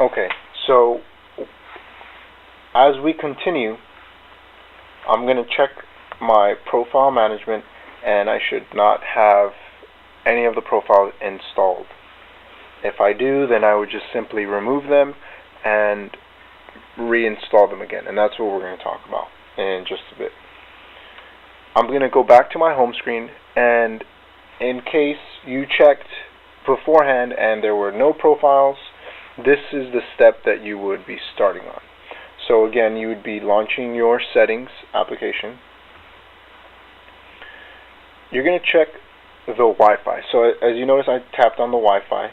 Okay, so as we continue, I'm going to check my profile management, and I should not have any of the profiles installed. If I do, then I would just simply remove them and reinstall them again, and that's what we're going to talk about in just a bit. I'm going to go back to my home screen, and in case you checked beforehand and there were no profiles, this is the step that you would be starting on. So again, you would be launching your settings application. You're going to check the Wi-Fi. So as you notice, I tapped on the Wi-Fi.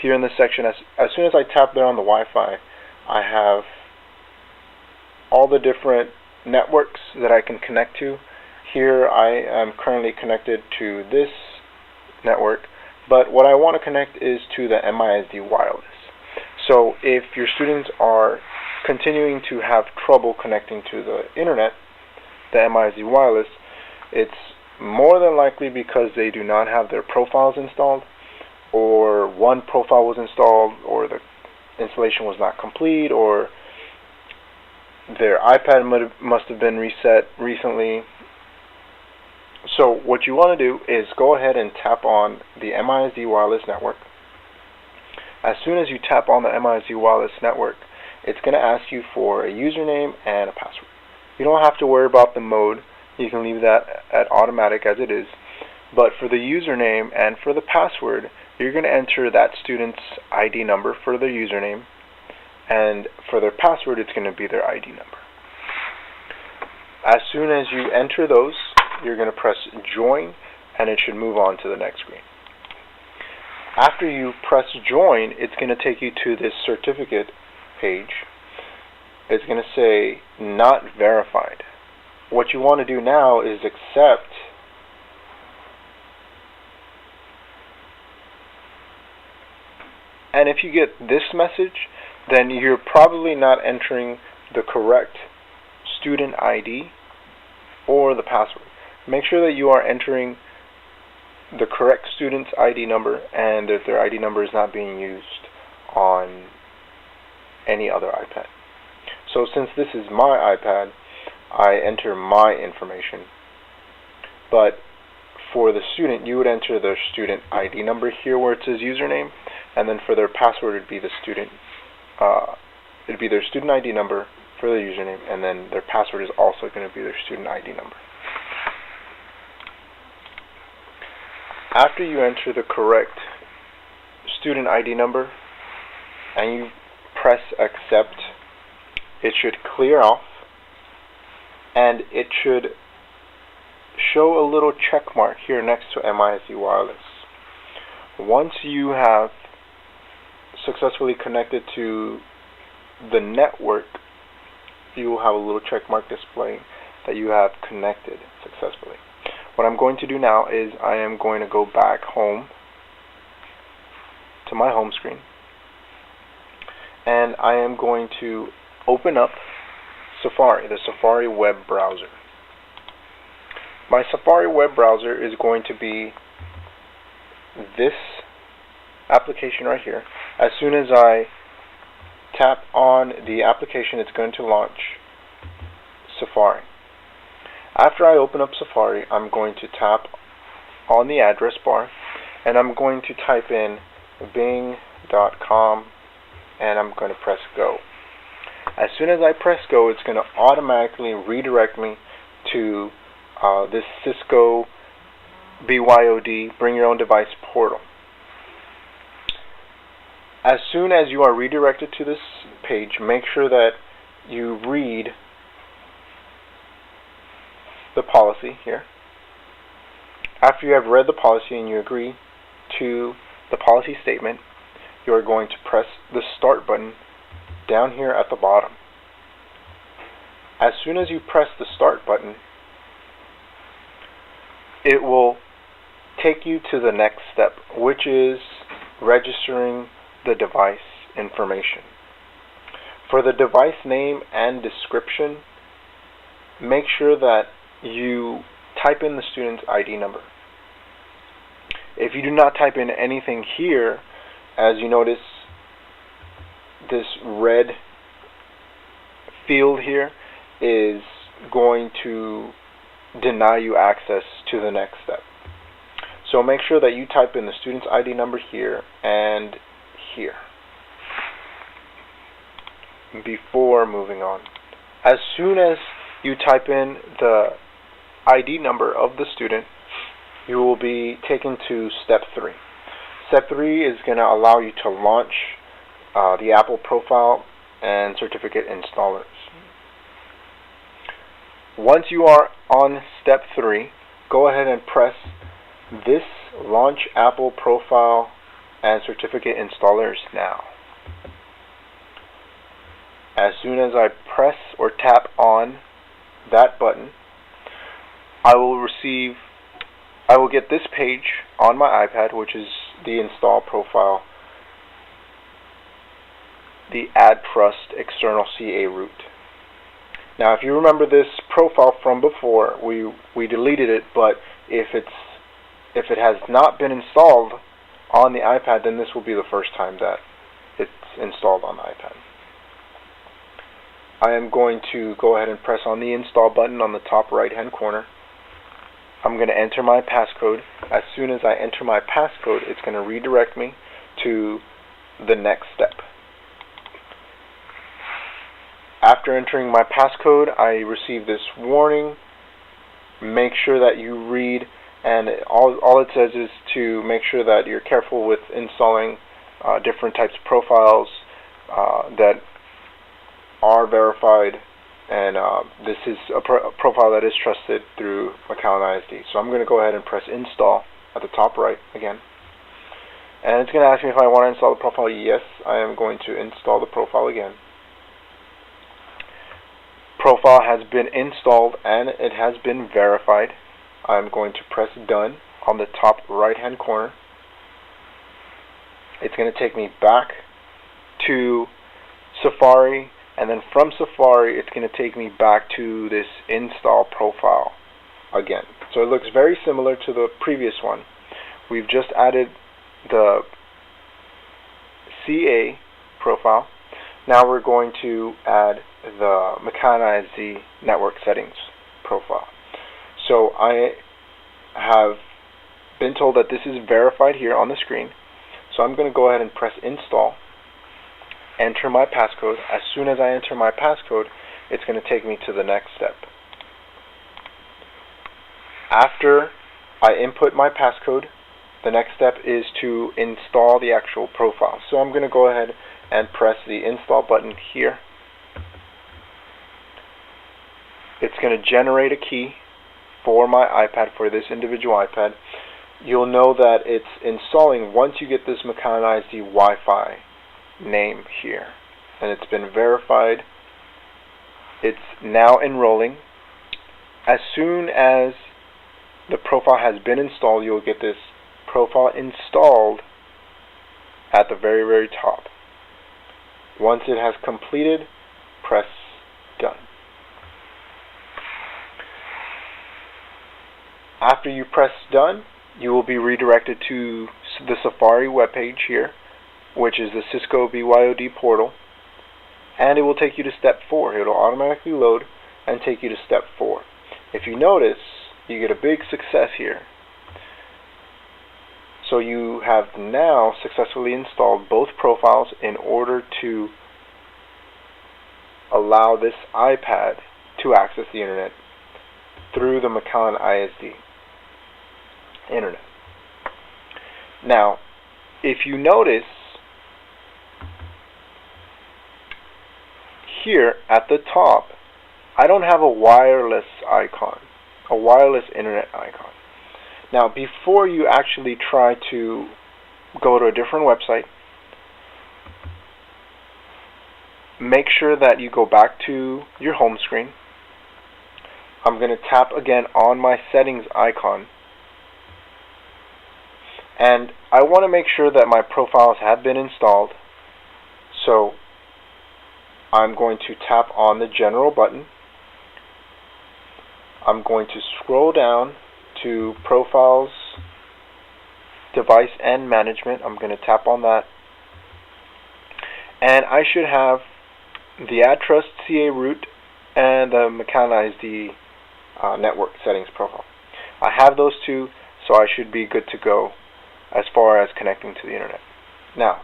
Here in this section, as soon as I tap there on the Wi-Fi, I have all the different networks that I can connect to. Here I am currently connected to this network, but what I want to connect is to the MISD wireless. So if your students are continuing to have trouble connecting to the internet, the MISD wireless, it's more than likely because they do not have their profiles installed, or one profile was installed, or the installation was not complete, or their iPad must have been reset recently. So what you want to do is go ahead and tap on the MISD wireless network. As soon as you tap on the MISD wireless network, it's going to ask you for a username and a password. You don't have to worry about the mode. You can leave that at automatic as it is. But for the username and for the password, you're going to enter that student's ID number for their username, and for their password, it's going to be their ID number. As soon as you enter those, you're going to press join, and it should move on to the next screen. After you press join, it's going to take you to this certificate page. It's going to say not verified. What you want to do now is accept, and if you get this message, then you're probably not entering the correct student ID or the password. Make sure that you are entering the correct student's ID number, and that their ID number is not being used on any other iPad. So since this is my iPad, I enter my information. But for the student, you would enter their student ID number here where it says username, and then for their password, it'd be the student. It'd be their student ID number for their username, and then their password is also going to be their student ID number. After you enter the correct student ID number and you press accept, it should clear off, and it should show a little check mark here next to MISD wireless. Once you have successfully connected to the network, you will have a little check mark displaying that you have connected successfully. What I'm going to do now is I am going to go back home to my home screen, and I am going to open up Safari, the Safari web browser. My Safari web browser is going to be this application right here. As soon as I tap on the application, it's going to launch Safari. After I open up Safari, I'm going to tap on the address bar, and I'm going to type in bing.com, and I'm going to press go. As soon as I press go, it's going to automatically redirect me to this Cisco BYOD, Bring Your Own Device portal. As soon as you are redirected to this page, make sure that you read the policy here. After you have read the policy and you agree to the policy statement, you are going to press the start button down here at the bottom. As soon as you press the start button, it will take you to the next step, which is registering the device information. For the device name and description, make sure that you type in the student's ID number. If you do not type in anything here, as you notice, this red field here is going to deny you access to the next step. So make sure that you type in the student's ID number here and here before moving on. As soon as you type in the ID number of the student, you will be taken to step 3. Step 3 is going to allow you to launch the Apple profile and certificate installers. Once you are on step 3, go ahead and press this Launch Apple Profile and Certificate Installers now. As soon as I press or tap on that button, I will get this page on my iPad, which is the install profile, the Add Trust External CA route. Now, if you remember this profile from before, we deleted it, but if it has not been installed on the iPad, then this will be the first time that it's installed on the iPad. I am going to go ahead and press on the install button on the top right hand corner. I'm going to enter my passcode. As soon as I enter my passcode, it's going to redirect me to the next step. After entering my passcode, I receive this warning. Make sure that you read, and all it says is to make sure that you're careful with installing different types of profiles that are verified, and this is a profile that is trusted through Macallan ISD. So I'm going to go ahead and press install at the top right again. And it's going to ask me if I want to install the profile. Yes, I am going to install the profile again. Profile has been installed and it has been verified. I'm going to press done on the top right hand corner. It's going to take me back to Safari, and then from Safari it's going to take me back to this install profile again. So it looks very similar to the previous one. We've just added the CA profile. Now we're going to add the Macallan ISD network settings profile. So I have been told that this is verified here on the screen. So I'm going to go ahead and press install, enter my passcode. As soon as I enter my passcode, it's going to take me to the next step. After I input my passcode, the next step is to install the actual profile. So I'm going to go ahead and press the install button here. It's going to generate a key for my iPad, for this individual iPad. You'll know that it's installing once you get this Macallan ISD Wi-Fi name here, and it's been verified. It's now enrolling. As soon as the profile has been installed, you'll get this profile installed at the very, very top. Once it has completed, press done. After you press done, you will be redirected to the Safari webpage here, which is the Cisco BYOD portal, and it will take you to step 4. It will automatically load and take you to step 4. If you notice, you get a big success here. So you have now successfully installed both profiles in order to allow this iPad to access the internet through the Macallan ISD internet. Now, if you notice here at the top, I don't have a wireless icon, a wireless internet icon. Now, before you actually try to go to a different website, make sure that you go back to your home screen. I'm going to tap again on my settings icon, and I want to make sure that my profiles have been installed. So I'm going to tap on the general button. I'm going to scroll down to profiles, device and management. I'm going to tap on that. and I should have the AdTrust CA root and the Mechanize the network settings profile. I have those two, so I should be good to go as far as connecting to the internet. Now,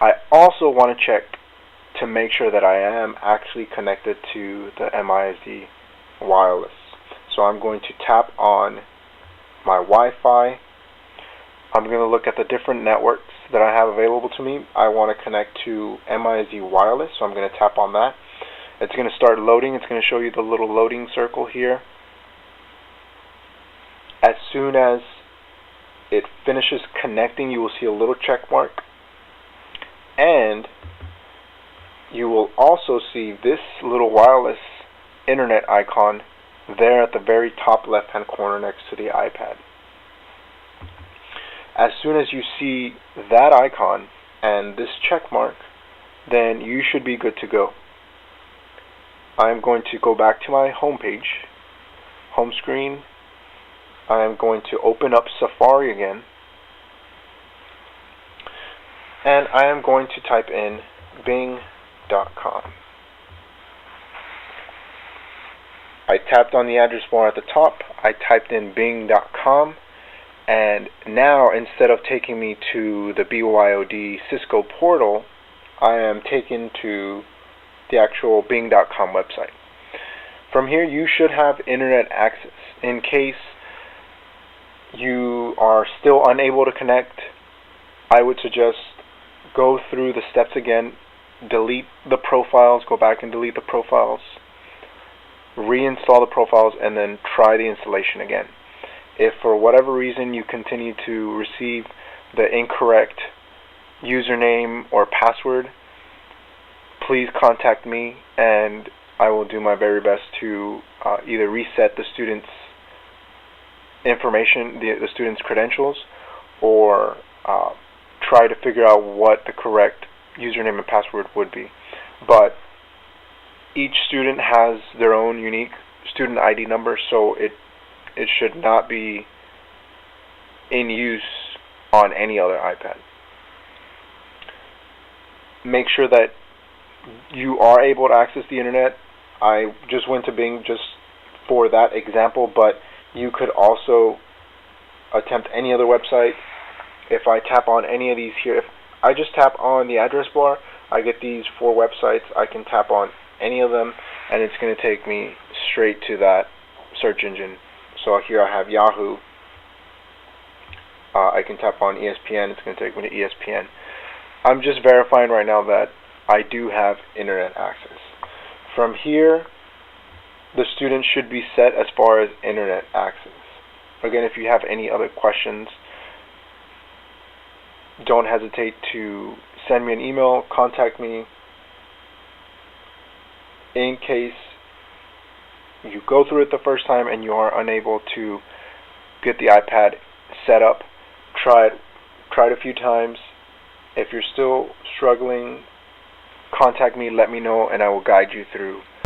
I also want to check to make sure that I am actually connected to the MISD wireless. So I'm going to tap on my Wi-Fi. I'm going to look at the different networks that I have available to me. I want to connect to MISD wireless, so I'm going to tap on that. It's going to start loading. It's going to show you the little loading circle here. As soon as it finishes connecting, you will see a little check mark, and you will also see this little wireless internet icon there at the very top left hand corner next to the iPad. As soon as you see that icon and this check mark, then you should be good to go. I'm going to go back to my home page, home screen. I am going to open up Safari again, and I am going to type in bing.com. I tapped on the address bar at the top, I typed in bing.com, and now instead of taking me to the BYOD Cisco portal, I am taken to the actual bing.com website. From here you should have internet access. In case you are still unable to connect, I would suggest go through the steps again, delete the profiles, go back and delete the profiles, reinstall the profiles, and then try the installation again. If for whatever reason you continue to receive the incorrect username or password, please contact me and I will do my very best to either reset the student's information, the student's credentials, or try to figure out what the correct username and password would be. But each student has their own unique student ID number, so it should not be in use on any other iPad. Make sure that you are able to access the internet. I just went to Bing just for that example, but you could also attempt any other website. If I tap on any of these here, if I just tap on the address bar, I get these 4 websites. I can tap on any of them and it's going to take me straight to that search engine. So here I have Yahoo. I can tap on ESPN. It's going to take me to ESPN. I'm just verifying right now that I do have internet access. From here, the student should be set as far as internet access. Again, if you have any other questions, don't hesitate to send me an email, contact me. In case you go through it the first time and you are unable to get the iPad set up, try it a few times. If you're still struggling, contact me, let me know, and I will guide you through